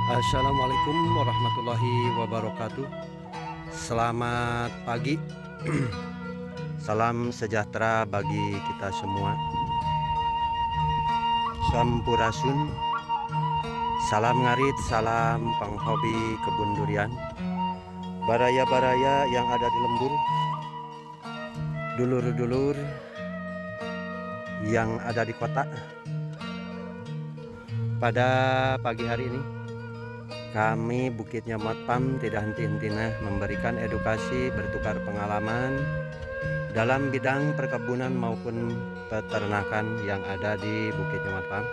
Assalamualaikum warahmatullahi wabarakatuh. Selamat pagi. Salam sejahtera bagi kita semua. Sampurasun. Salam ngarit, salam penghobi kebun durian. Baraya-baraya yang ada di lembur, dulur-dulur yang ada di kota. Pada pagi hari ini kami Bukit Nyamat Pam tidak henti-hentinya memberikan edukasi, bertukar pengalaman dalam bidang perkebunan maupun peternakan yang ada di Bukit Nyamat Pam.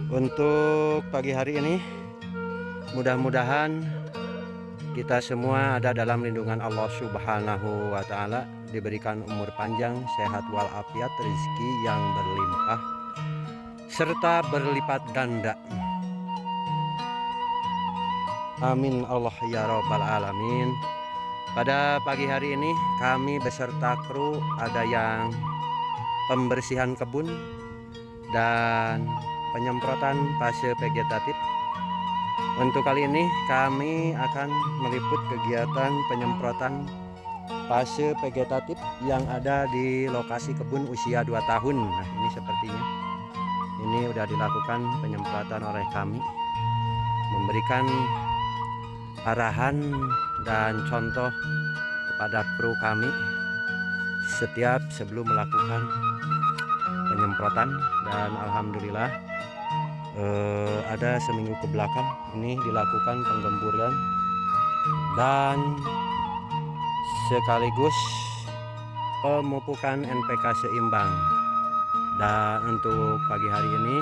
Untuk pagi hari ini mudah-mudahan kita semua ada dalam lindungan Allah Subhanahu wa Ta'ala, diberikan umur panjang, sehat walafiat, rezeki yang berlimpah serta berlipat ganda. Amin Allah ya Rabbal Alamin. Pada pagi hari ini kami beserta kru ada yang pembersihan kebun dan penyemprotan fase vegetatif. Untuk kali ini kami akan meliput kegiatan penyemprotan fase vegetatif yang ada di lokasi kebun usia 2 tahun. Nah, ini sepertinya ini sudah dilakukan penyemprotan oleh kami, memberikan arahan dan contoh kepada kru kami setiap sebelum melakukan penyemprotan. Dan alhamdulillah ada seminggu ke belakang ini dilakukan penggemburan dan sekaligus pemupukan NPK seimbang. Dan untuk pagi hari ini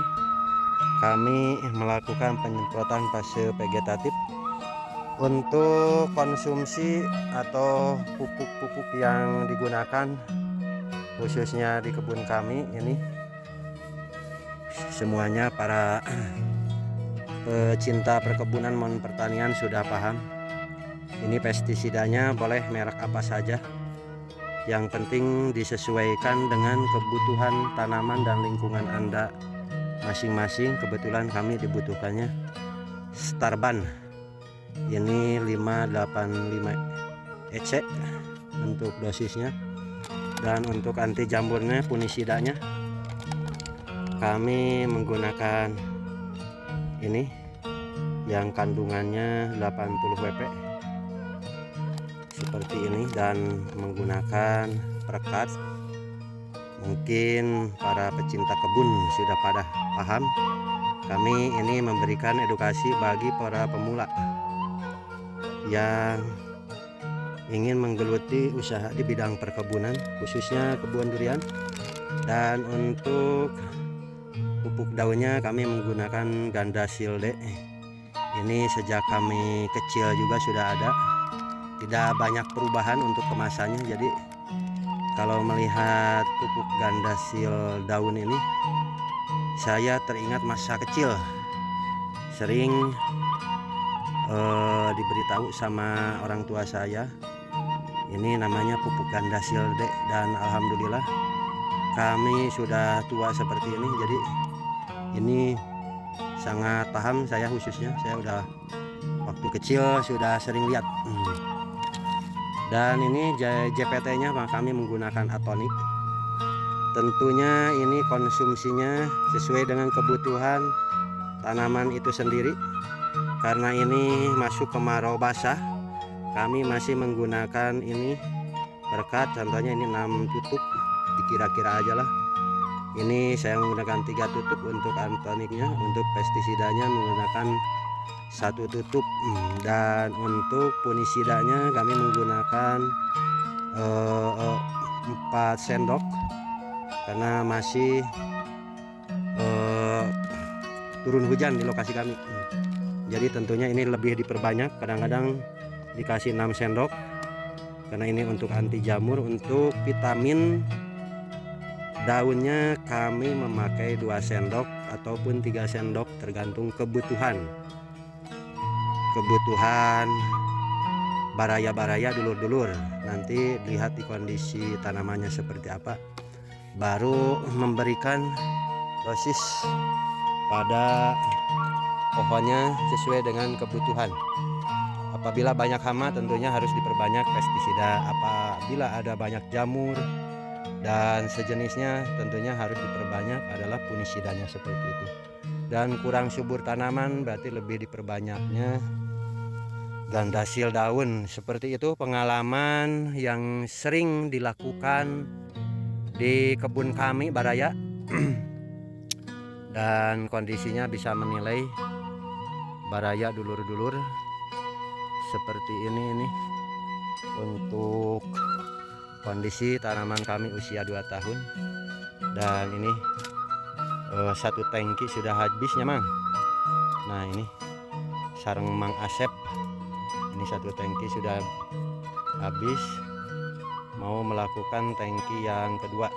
kami melakukan penyemprotan fase vegetatif untuk konsumsi atau pupuk-pupuk yang digunakan khususnya di kebun kami ini. Semuanya para pecinta perkebunan maupun pertanian sudah paham. Ini pestisidanya boleh merek apa saja, yang penting disesuaikan dengan kebutuhan tanaman dan lingkungan Anda masing-masing. Kebetulan kami dibutuhkannya Starban, ini 585 EC untuk dosisnya. Dan untuk anti jamurnya, funisidanya kami menggunakan ini yang kandungannya 80 pp seperti ini, dan menggunakan perekat. Mungkin para pecinta kebun sudah pada paham. Kami ini memberikan edukasi bagi para pemula yang ingin menggeluti usaha di bidang perkebunan, khususnya kebun durian. Dan untuk pupuk daunnya kami menggunakan Ganda Silde. Ini sejak kami kecil juga sudah ada, tidak banyak perubahan untuk kemasannya. Jadi kalau melihat pupuk Ganda Sil daun ini, saya teringat masa kecil sering diberitahu sama orang tua saya, ini namanya pupuk Ganda Silde. Dan alhamdulillah kami sudah tua seperti ini, jadi ini sangat paham saya, khususnya saya udah waktu kecil sudah sering lihat. Dan ini JPT nya kami menggunakan Atonik. Tentunya ini konsumsinya sesuai dengan kebutuhan tanaman itu sendiri. Karena ini masuk kemarau basah, kami masih menggunakan ini berkat, contohnya ini 6 tutup, dikira-kira aja lah. Ini saya menggunakan 3 tutup untuk antoniknya. Untuk pestisidanya menggunakan 1 tutup. Dan untuk funisidanya kami menggunakan 4 sendok karena masih turun hujan di lokasi kami. Jadi tentunya ini lebih diperbanyak, kadang-kadang dikasih 6 sendok karena ini untuk anti jamur. Untuk vitamin daunnya kami memakai 2 sendok ataupun 3 sendok tergantung kebutuhan baraya-baraya dulur-dulur. Nanti lihat di kondisi tanamannya seperti apa, baru memberikan dosis pada pohonnya sesuai dengan kebutuhan. Apabila banyak hama tentunya harus diperbanyak pestisida. Apabila ada banyak jamur dan sejenisnya tentunya harus diperbanyak adalah funisidanya seperti itu. Dan kurang subur tanaman berarti lebih diperbanyaknya gandasil daun. Seperti itu pengalaman yang sering dilakukan di kebun kami Baraya. Dan kondisinya bisa menilai Baraya dulur-dulur seperti ini untuk kondisi tanaman kami usia 2 tahun. Dan ini satu tangki sudah habisnya Mang. Nah ini sarang Mang Asep, ini satu tangki sudah habis, mau melakukan tangki yang kedua.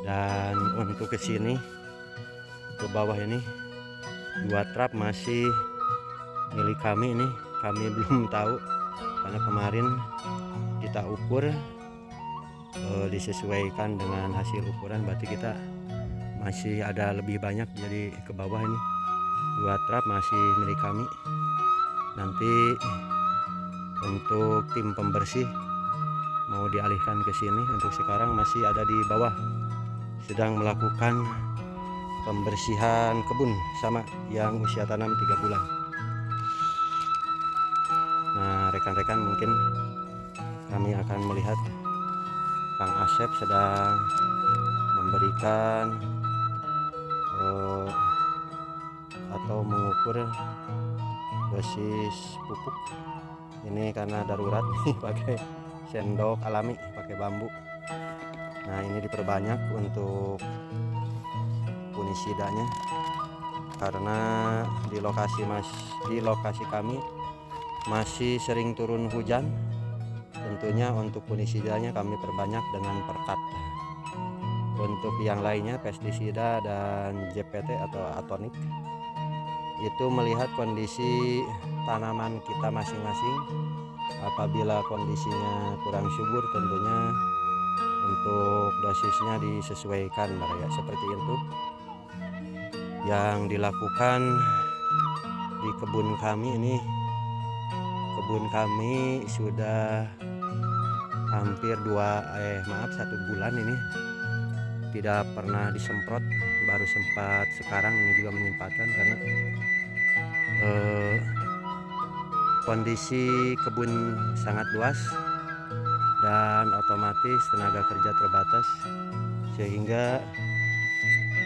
Dan untuk ke sini ke bawah ini 2 trap masih milik kami. Ini kami belum tahu karena kemarin kita ukur disesuaikan dengan hasil ukuran, berarti kita masih ada lebih banyak. Jadi ke bawah ini 2 trap masih milik kami. Nanti untuk tim pembersih mau dialihkan ke sini. Untuk sekarang masih ada di bawah, sedang melakukan pembersihan kebun sama yang usia tanam 3 bulan. Nah rekan-rekan, mungkin kami akan melihat Kang Asep sedang memberikan atau mengukur dosis pupuk. Ini karena darurat nih pakai sendok alami, pakai bambu. Nah ini diperbanyak untuk funisidanya karena di lokasi kami masih sering turun hujan. Tentunya untuk funisidanya kami perbanyak dengan perkat. Untuk yang lainnya pestisida dan JPT atau atonik itu melihat kondisi tanaman kita masing-masing. Apabila kondisinya kurang subur tentunya untuk dosisnya disesuaikan Baraya. Seperti itu yang dilakukan di kebun kami ini. Kebun kami sudah hampir 1 bulan ini tidak pernah disemprot, baru sempat sekarang ini juga menyempatkan karena kondisi kebun sangat luas dan otomatis tenaga kerja terbatas, sehingga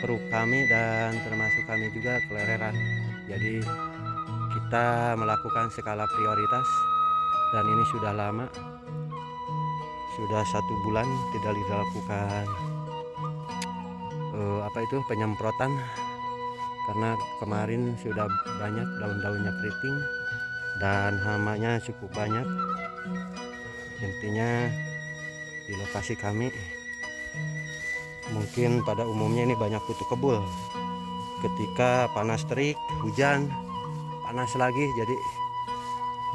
kru kami dan termasuk kami juga kelereran. Jadi kita melakukan skala prioritas, dan ini sudah lama, sudah 1 bulan tidak dilakukan penyemprotan karena kemarin sudah banyak daun-daunnya keriting dan hamanya cukup banyak. Intinya di lokasi kami mungkin pada umumnya ini banyak kutu kebul. Ketika panas terik, hujan, panas lagi, jadi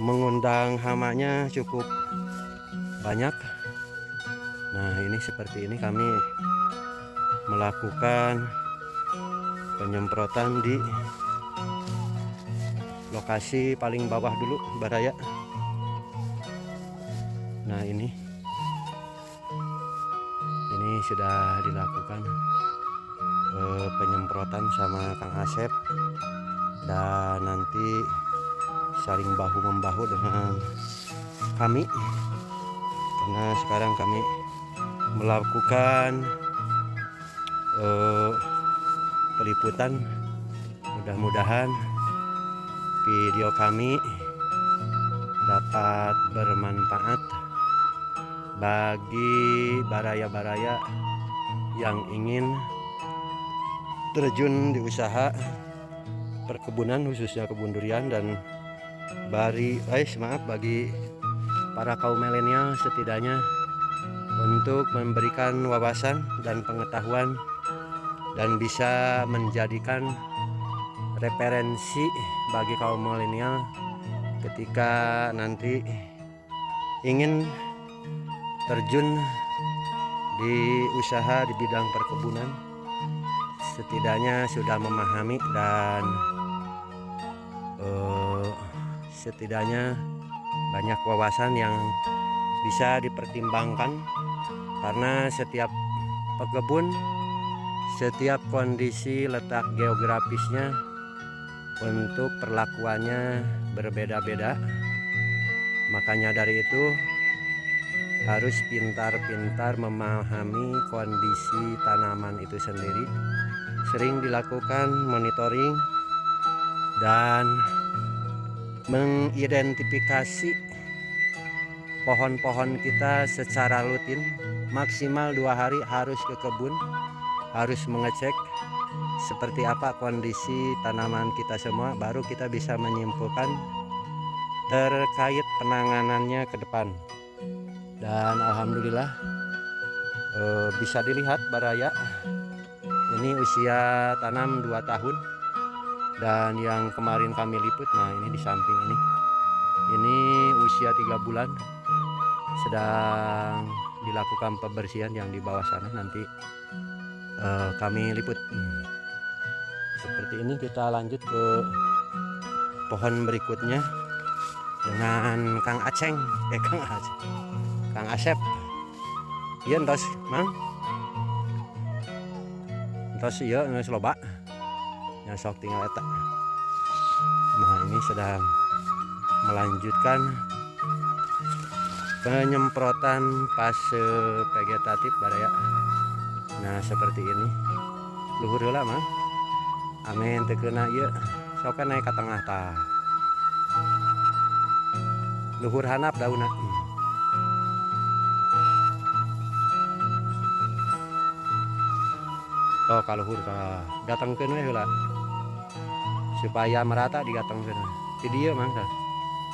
mengundang hamanya cukup banyak. Nah ini seperti ini kami melakukan penyemprotan di lokasi paling bawah dulu Baraya. Nah ini sudah dilakukan penyemprotan sama Kang Asep, dan nanti saling bahu membahu dengan kami karena sekarang kami melakukan peliputan. Mudah-mudahan video kami dapat bermanfaat bagi baraya-baraya yang ingin terjun di usaha perkebunan, khususnya kebun durian, dan bagi para kaum milenial setidaknya untuk memberikan wawasan dan pengetahuan dan bisa menjadikan referensi bagi kaum milenial ketika nanti ingin terjun di usaha di bidang perkebunan, setidaknya sudah memahami dan setidaknya banyak wawasan yang bisa dipertimbangkan, karena setiap pekebun, setiap kondisi letak geografisnya untuk perlakuannya berbeda-beda. Makanya dari itu harus pintar-pintar memahami kondisi tanaman itu sendiri, sering dilakukan monitoring dan mengidentifikasi pohon-pohon kita secara rutin. Maksimal 2 hari harus ke kebun, harus mengecek seperti apa kondisi tanaman kita semua, baru kita bisa menyimpulkan terkait penanganannya ke depan. Dan alhamdulillah bisa dilihat Baraya ini usia tanam 2 tahun, dan yang kemarin kami liput, nah ini di samping ini usia 3 bulan, sedang dilakukan pembersihan. Yang di bawah sana nanti kami liput. Seperti ini. Kita lanjut ke pohon berikutnya dengan Kang Aceng, Kang Asep. Iya entos mang, entos iya nges loba yang sok tinggal eta. Nah ini sedang melanjutkan penyemprotan fase vegetatif Baraya. Nah seperti ini, luhur heula mah amin teu keuna ieu, sok naik ka tengah tah, luhur hanap daunna. Oh kaluhur ka datangkeun we heula supaya merata digatengkeun. Ti dieu mah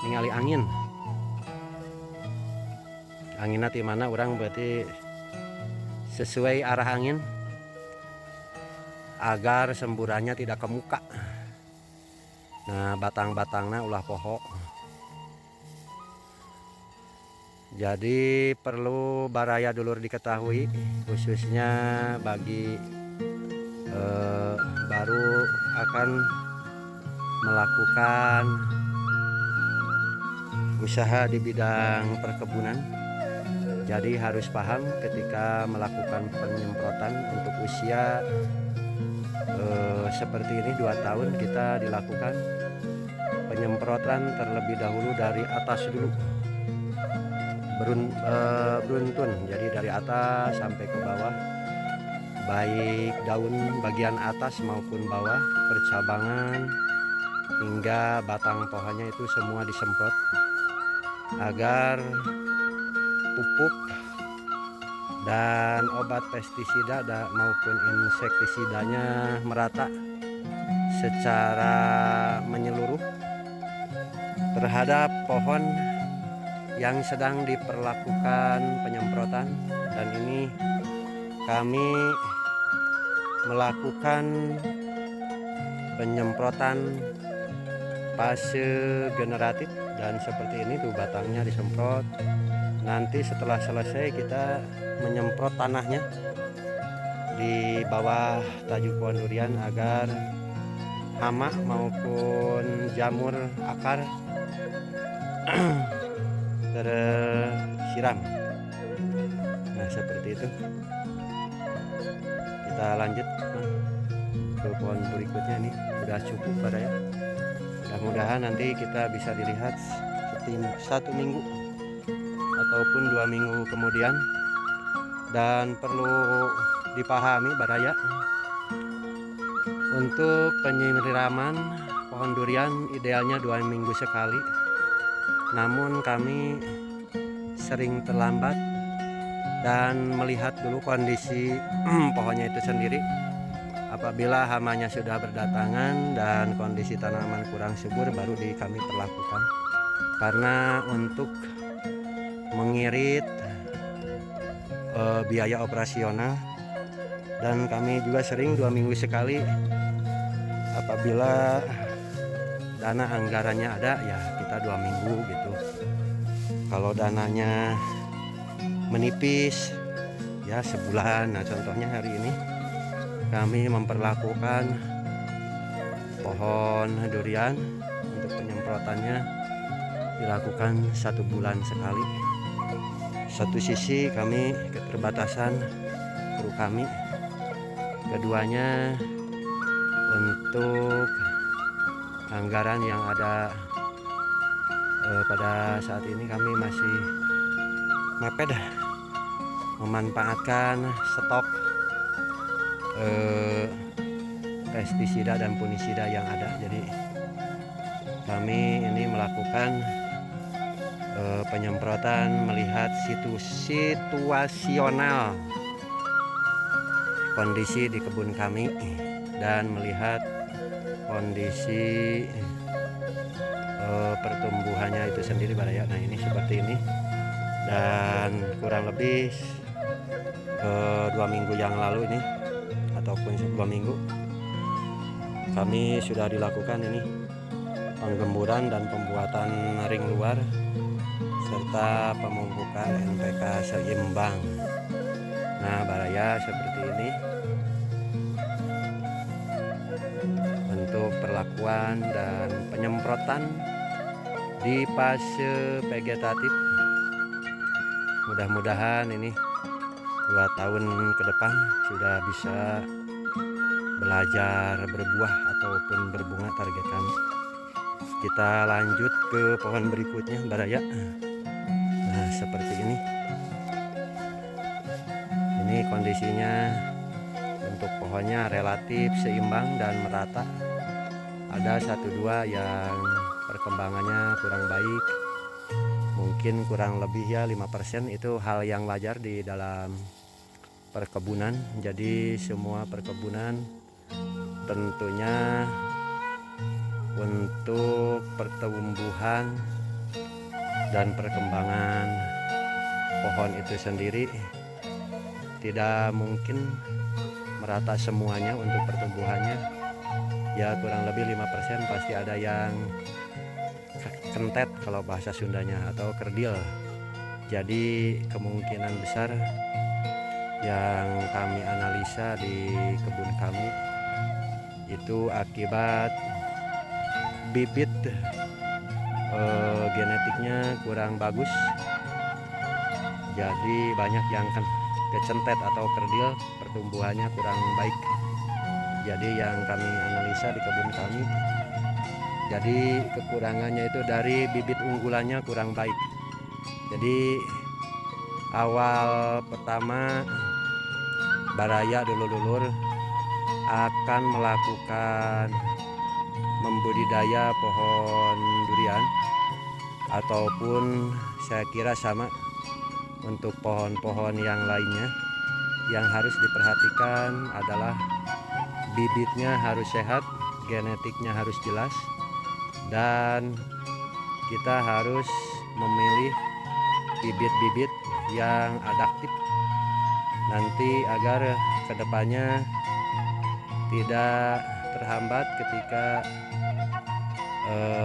ningali angin nanti mana orang berarti sesuai arah angin agar semburannya tidak ke muka. Nah batang-batangnya ulah pohon, jadi perlu Baraya dulur diketahui, khususnya bagi baru akan melakukan usaha di bidang perkebunan. Jadi harus paham ketika melakukan penyemprotan untuk usia seperti ini 2 tahun, kita dilakukan penyemprotan terlebih dahulu dari atas dulu, beruntun. Jadi dari atas sampai ke bawah, baik daun bagian atas maupun bawah, percabangan hingga batang pohonnya itu semua disemprot agar pupuk dan obat pestisida maupun insektisidanya merata secara menyeluruh terhadap pohon yang sedang diperlakukan penyemprotan. Dan ini kami melakukan penyemprotan fase generatif, dan seperti ini tuh batangnya disemprot. Nanti setelah selesai kita menyemprot tanahnya di bawah tajuk pohon durian agar hama maupun jamur akar tersiram. Nah seperti itu. Kita lanjut ke pohon berikutnya. Nih udah cukup Baraya. Mudah-mudahan nanti kita bisa dilihat 1 minggu ataupun 2 minggu kemudian. Dan perlu dipahami Baraya, untuk penyiraman pohon durian idealnya 2 minggu sekali. Namun kami sering terlambat dan melihat dulu kondisi pohonnya itu sendiri. Apabila hamanya sudah berdatangan dan kondisi tanaman kurang subur, baru kami perlakukan. Karena untuk mengirit biaya operasional, dan kami juga sering 2 minggu sekali. Apabila dana anggarannya ada, ya kita 2 minggu gitu. Kalau dananya menipis, ya sebulan. Nah contohnya hari ini kami memperlakukan pohon durian penyemprotannya dilakukan 1 bulan sekali. Satu sisi kami keterbatasan kru kami, keduanya untuk anggaran yang ada pada saat ini kami masih mepet memanfaatkan stok pestisida dan fungisida yang ada. Jadi kami ini melakukan penyemprotan melihat situasional kondisi di kebun kami dan melihat kondisi pertumbuhannya itu sendiri baraya. Nah ini seperti ini, dan kurang lebih 2 minggu yang lalu ini ataupun 2 minggu kami sudah dilakukan ini penggemburan dan pembuatan ring luar serta pemupukan NPK seimbang. Nah baraya seperti ini untuk perlakuan dan penyemprotan di fase vegetatif. Mudah-mudahan ini 2 tahun ke depan sudah bisa belajar berbuah ataupun berbunga target kami. Kita lanjut ke pohon berikutnya baraya. Nah seperti ini. Ini kondisinya untuk pohonnya relatif seimbang dan merata. Ada 1-2 yang perkembangannya kurang baik, mungkin kurang lebih ya 5%. Itu hal yang wajar di dalam perkebunan. Jadi semua perkebunan tentunya untuk pertumbuhan dan perkembangan pohon itu sendiri tidak mungkin merata semuanya untuk pertumbuhannya. Ya kurang lebih 5% pasti ada yang kentet kalau bahasa Sundanya atau kerdil. Jadi kemungkinan besar yang kami analisa di kebun kami itu akibat bibit genetiknya kurang bagus. Jadi banyak yang kecentet atau kerdil, pertumbuhannya kurang baik. Jadi yang kami analisa di kebun kami, jadi kekurangannya itu dari bibit unggulannya kurang baik. Jadi awal pertama baraya dulur-dulur akan melakukan membudidaya pohon durian, ataupun saya kira sama untuk pohon-pohon yang lainnya. Yang harus diperhatikan adalah bibitnya harus sehat, genetiknya harus jelas, dan kita harus memilih bibit-bibit yang adaptif nanti agar kedepannya tidak terhambat ketika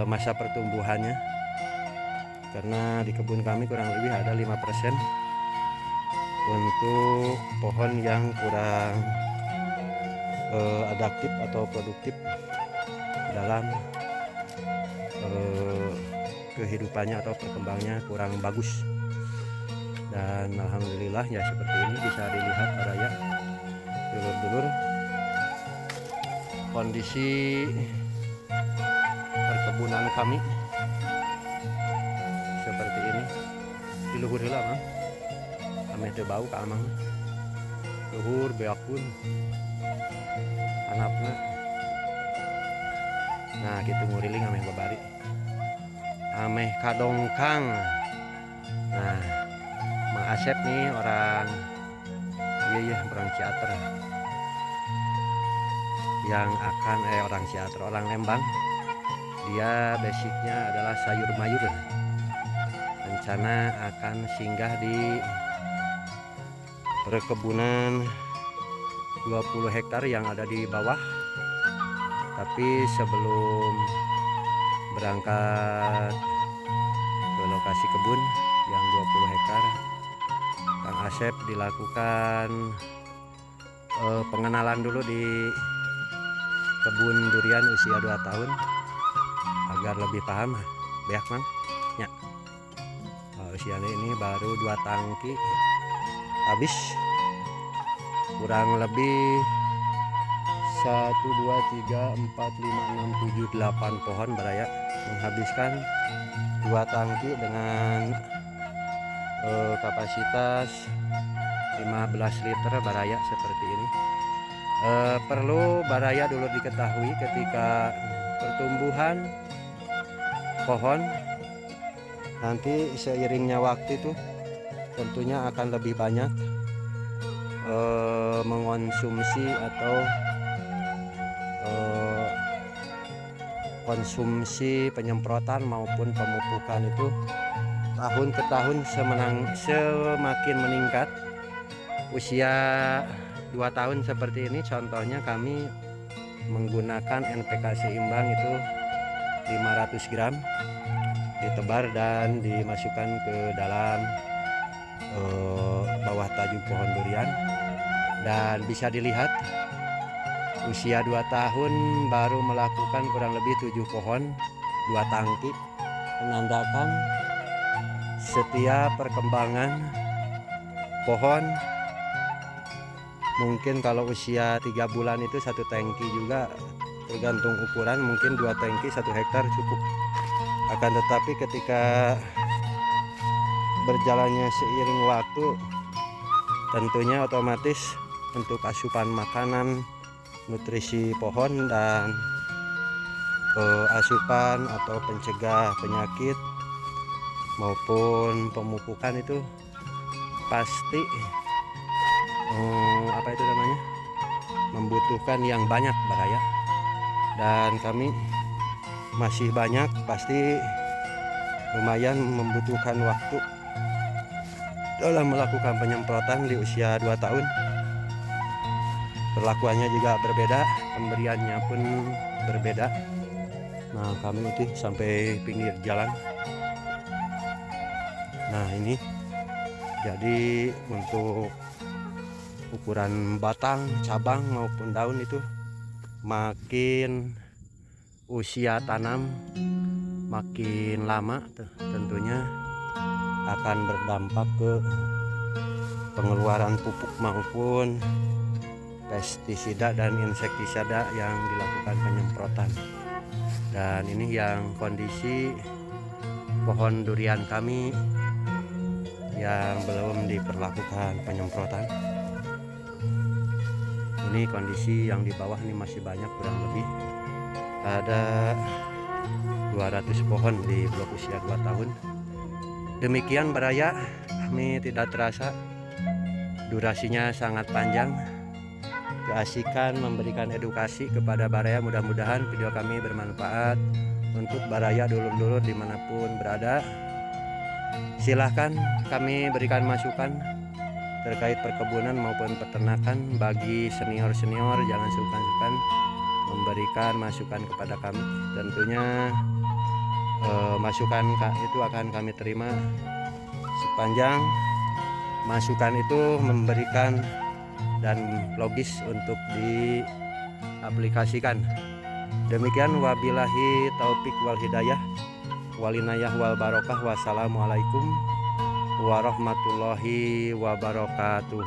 masa pertumbuhannya. Karena di kebun kami kurang lebih ada 5% untuk pohon yang kurang adaptif atau produktif dalam kehidupannya atau perkembangannya kurang bagus. Dan alhamdulillah ya seperti ini bisa dilihat baraya dulur-dulur kondisi perkebunan kami seperti ini. Di luhur heula mah ame teu bau ka amang, luhur beakun anapna. Nah gitu nguriling ameh babari, ameh kadongkang. Nah Mang Asep nih orang orang Ciater yang akan orang Ciater, orang Lembang. Dia basicnya adalah sayur mayur. Rencana akan singgah di perkebunan 20 hektar yang ada di bawah. Tapi sebelum berangkat ke lokasi kebun yang 20 hektar, Kang Asep dilakukan pengenalan dulu di kebun durian usia 2 tahun agar lebih paham beak mang ya. Usianya ini baru 2 tangki habis, kurang lebih 1 2 3 4 5 6 7 8 pohon baraya menghabiskan 2 tangki dengan kapasitas 15 liter baraya seperti ini. Perlu baraya dulu diketahui ketika pertumbuhan pohon nanti seiringnya waktu itu tentunya akan lebih banyak mengonsumsi atau konsumsi penyemprotan maupun pemupukan itu tahun ke tahun semakin meningkat. Usia 2 tahun seperti ini contohnya kami menggunakan NPK seimbang itu 500 gram ditebar dan dimasukkan ke dalam bawah tajuk pohon durian, dan bisa dilihat usia 2 tahun baru melakukan kurang lebih 7 pohon 2 tangki, menandakan setiap perkembangan pohon. Mungkin kalau usia 3 bulan itu 1 tangki juga, tergantung ukuran, mungkin 2 tangki 1 hektar cukup. Akan tetapi ketika berjalannya seiring waktu, tentunya otomatis untuk asupan makanan, nutrisi pohon, dan asupan atau pencegah penyakit maupun pemupukan itu pasti apa itu namanya, membutuhkan yang banyak baraya, dan kami masih banyak, pasti lumayan membutuhkan waktu dalam melakukan penyemprotan di usia 2 tahun. Perlakuannya juga berbeda, pemberiannya pun berbeda. Nah, kami itu sampai pinggir jalan. Nah, ini jadi untuk ukuran batang, cabang maupun daun itu makin usia tanam makin lama tentunya akan berdampak ke pengeluaran pupuk maupun pestisida dan insektisida yang dilakukan penyemprotan. Dan ini yang kondisi pohon durian kami yang belum diperlakukan penyemprotan. Ini kondisi yang di bawah ini masih banyak, kurang lebih ada 200 pohon di blok usia 2 tahun. Demikian baraya, kami tidak terasa durasinya sangat panjang. Keasikan memberikan edukasi kepada baraya, mudah-mudahan video kami bermanfaat untuk baraya dulur-dulur dimanapun berada. Silahkan kami berikan masukan terkait perkebunan maupun peternakan. Bagi senior-senior jangan sungkan-sungkan memberikan masukan kepada kami. Tentunya masukan itu akan kami terima sepanjang masukan itu memberikan dan logis untuk diaplikasikan. Demikian, wabillahi taufik wal hidayah, walinayah wal barokah. Wassalamualaikum warahmatullahi wabarakatuh.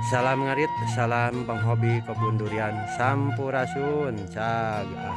Salam ngarit, salam penghobi kebun durian, sampurasun cagah.